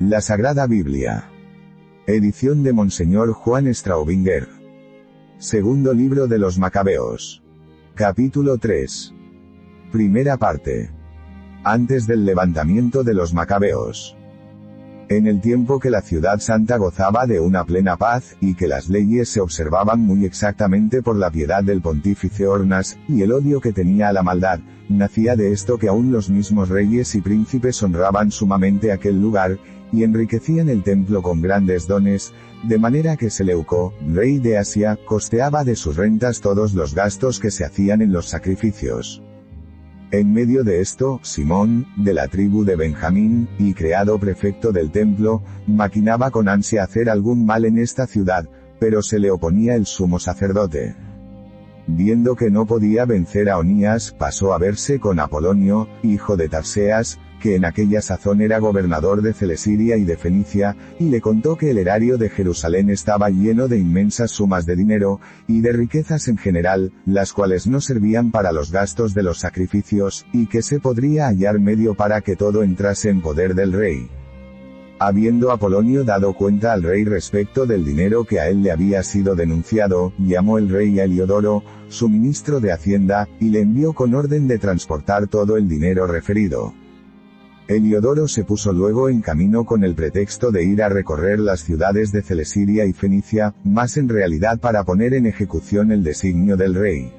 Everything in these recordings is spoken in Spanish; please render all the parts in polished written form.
La Sagrada Biblia. Edición de Monseñor Juan Straubinger. Segundo libro de los Macabeos. Capítulo 3. Primera parte. Antes del levantamiento de los Macabeos. En el tiempo que la ciudad santa gozaba de una plena paz, y que las leyes se observaban muy exactamente por la piedad del pontífice Ornas, y el odio que tenía a la maldad, nacía de esto que aún los mismos reyes y príncipes honraban sumamente aquel lugar, y enriquecían el templo con grandes dones, de manera que Seleuco, rey de Asia, costeaba de sus rentas todos los gastos que se hacían en los sacrificios. En medio de esto, Simón, de la tribu de Benjamín, y creado prefecto del templo, maquinaba con ansia hacer algún mal en esta ciudad, pero se le oponía el sumo sacerdote. Viendo que no podía vencer a Onías, pasó a verse con Apolonio, hijo de Tarseas, que en aquella sazón era gobernador de Celesiria y de Fenicia, y le contó que el erario de Jerusalén estaba lleno de inmensas sumas de dinero, y de riquezas en general, las cuales no servían para los gastos de los sacrificios, y que se podría hallar medio para que todo entrase en poder del rey. Habiendo Apolonio dado cuenta al rey respecto del dinero que a él le había sido denunciado, llamó el rey a Heliodoro, su ministro de Hacienda, y le envió con orden de transportar todo el dinero referido. Heliodoro se puso luego en camino con el pretexto de ir a recorrer las ciudades de Celesiria y Fenicia, mas en realidad para poner en ejecución el designio del rey.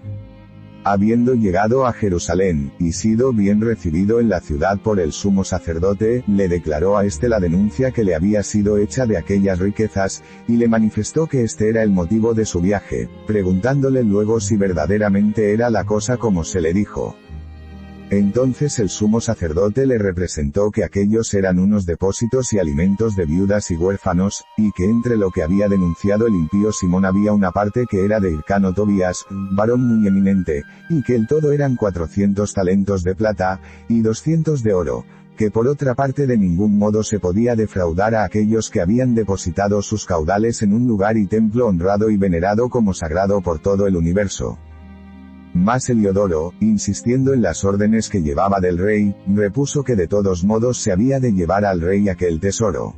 Habiendo llegado a Jerusalén, y sido bien recibido en la ciudad por el sumo sacerdote, le declaró a éste la denuncia que le había sido hecha de aquellas riquezas, y le manifestó que este era el motivo de su viaje, preguntándole luego si verdaderamente era la cosa como se le dijo. Entonces el sumo sacerdote le representó que aquellos eran unos depósitos y alimentos de viudas y huérfanos, y que entre lo que había denunciado el impío Simón había una parte que era de Hircano Tobías, varón muy eminente, y que el todo eran 400 talentos de plata, y 200 de oro, que por otra parte de ningún modo se podía defraudar a aquellos que habían depositado sus caudales en un lugar y templo honrado y venerado como sagrado por todo el universo. Mas Heliodoro, insistiendo en las órdenes que llevaba del rey, repuso que de todos modos se había de llevar al rey aquel tesoro.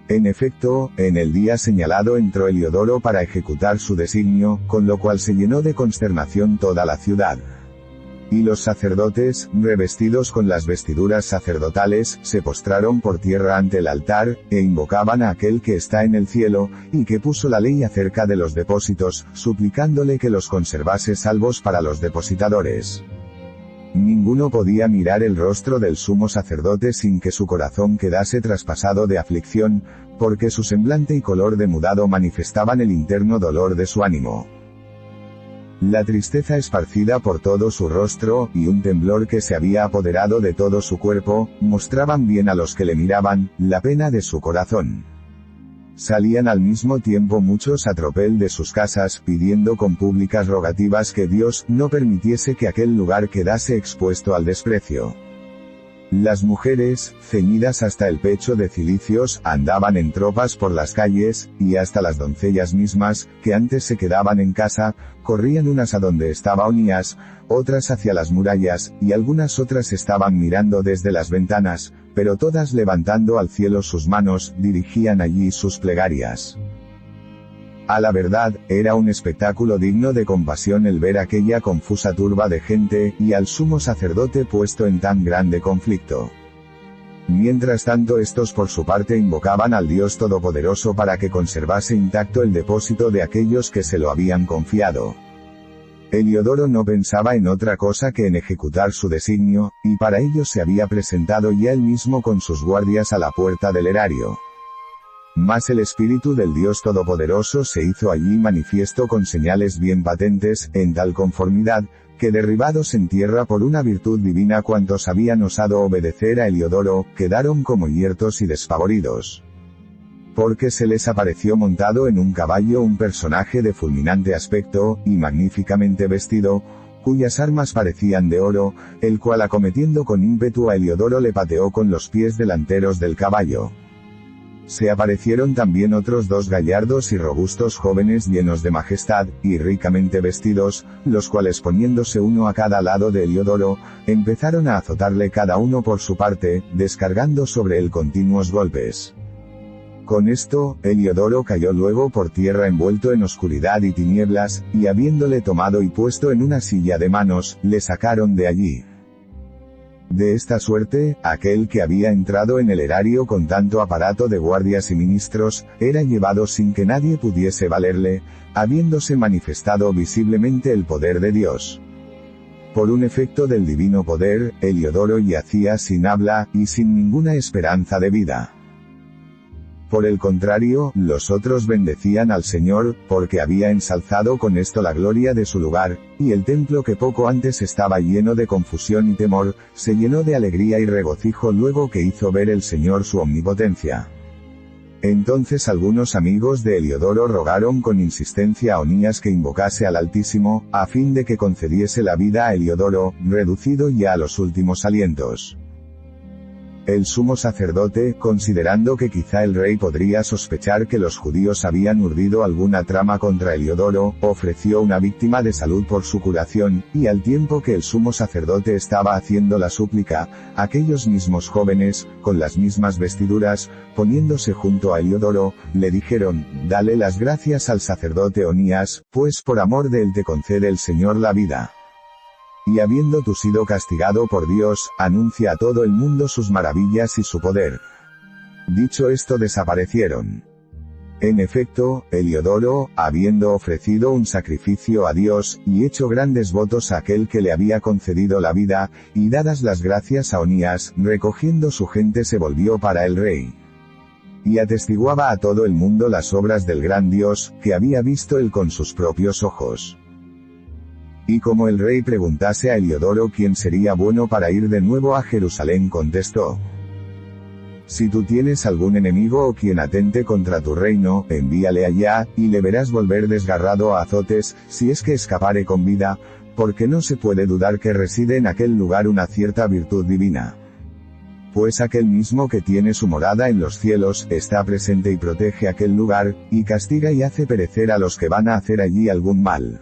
En efecto, en el día señalado entró Heliodoro para ejecutar su designio, con lo cual se llenó de consternación toda la ciudad. Y los sacerdotes, revestidos con las vestiduras sacerdotales, se postraron por tierra ante el altar, e invocaban a aquel que está en el cielo, y que puso la ley acerca de los depósitos, suplicándole que los conservase salvos para los depositadores. Ninguno podía mirar el rostro del sumo sacerdote sin que su corazón quedase traspasado de aflicción, porque su semblante y color demudado manifestaban el interno dolor de su ánimo. La tristeza esparcida por todo su rostro, y un temblor que se había apoderado de todo su cuerpo, mostraban bien a los que le miraban, la pena de su corazón. Salían al mismo tiempo muchos a tropel de sus casas, pidiendo con públicas rogativas que Dios no permitiese que aquel lugar quedase expuesto al desprecio. Las mujeres, ceñidas hasta el pecho de cilicios, andaban en tropas por las calles, y hasta las doncellas mismas, que antes se quedaban en casa, corrían unas a donde estaba Onías, otras hacia las murallas, y algunas otras estaban mirando desde las ventanas, pero todas levantando al cielo sus manos, dirigían allí sus plegarias. A la verdad, era un espectáculo digno de compasión el ver aquella confusa turba de gente, y al sumo sacerdote puesto en tan grande conflicto. Mientras tanto estos por su parte invocaban al Dios Todopoderoso para que conservase intacto el depósito de aquellos que se lo habían confiado. Heliodoro no pensaba en otra cosa que en ejecutar su designio, y para ello se había presentado ya él mismo con sus guardias a la puerta del erario. Mas el Espíritu del Dios Todopoderoso se hizo allí manifiesto con señales bien patentes, en tal conformidad, que derribados en tierra por una virtud divina cuantos habían osado obedecer a Heliodoro, quedaron como yertos y despavoridos. Porque se les apareció montado en un caballo un personaje de fulminante aspecto, y magníficamente vestido, cuyas armas parecían de oro, el cual acometiendo con ímpetu a Heliodoro le pateó con los pies delanteros del caballo. Se aparecieron también otros 2 gallardos y robustos jóvenes llenos de majestad, y ricamente vestidos, los cuales poniéndose uno a cada lado de Heliodoro, empezaron a azotarle cada uno por su parte, descargando sobre él continuos golpes. Con esto, Heliodoro cayó luego por tierra envuelto en oscuridad y tinieblas, y habiéndole tomado y puesto en una silla de manos, le sacaron de allí. De esta suerte, aquel que había entrado en el erario con tanto aparato de guardias y ministros, era llevado sin que nadie pudiese valerle, habiéndose manifestado visiblemente el poder de Dios. Por un efecto del divino poder, Heliodoro yacía sin habla, y sin ninguna esperanza de vida. Por el contrario, los otros bendecían al Señor, porque había ensalzado con esto la gloria de su lugar, y el templo que poco antes estaba lleno de confusión y temor, se llenó de alegría y regocijo luego que hizo ver el Señor su omnipotencia. Entonces algunos amigos de Heliodoro rogaron con insistencia a Onías que invocase al Altísimo, a fin de que concediese la vida a Heliodoro, reducido ya a los últimos alientos. El sumo sacerdote, considerando que quizá el rey podría sospechar que los judíos habían urdido alguna trama contra Heliodoro, ofreció una víctima de salud por su curación, y al tiempo que el sumo sacerdote estaba haciendo la súplica, aquellos mismos jóvenes, con las mismas vestiduras, poniéndose junto a Heliodoro, le dijeron: «Dale las gracias al sacerdote Onías, pues por amor de él te concede el Señor la vida. Y habiendo tú sido castigado por Dios, anuncia a todo el mundo sus maravillas y su poder». Dicho esto desaparecieron. En efecto, Heliodoro, habiendo ofrecido un sacrificio a Dios, y hecho grandes votos a aquel que le había concedido la vida, y dadas las gracias a Onías, recogiendo su gente se volvió para el rey. Y atestiguaba a todo el mundo las obras del gran Dios, que había visto él con sus propios ojos. Y como el rey preguntase a Heliodoro quién sería bueno para ir de nuevo a Jerusalén, contestó: «Si tú tienes algún enemigo o quien atente contra tu reino, envíale allá, y le verás volver desgarrado a azotes, si es que escapare con vida, porque no se puede dudar que reside en aquel lugar una cierta virtud divina. Pues aquel mismo que tiene su morada en los cielos, está presente y protege aquel lugar, y castiga y hace perecer a los que van a hacer allí algún mal».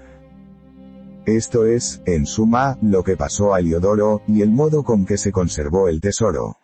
Esto es, en suma, lo que pasó a Heliodoro, y el modo con que se conservó el tesoro.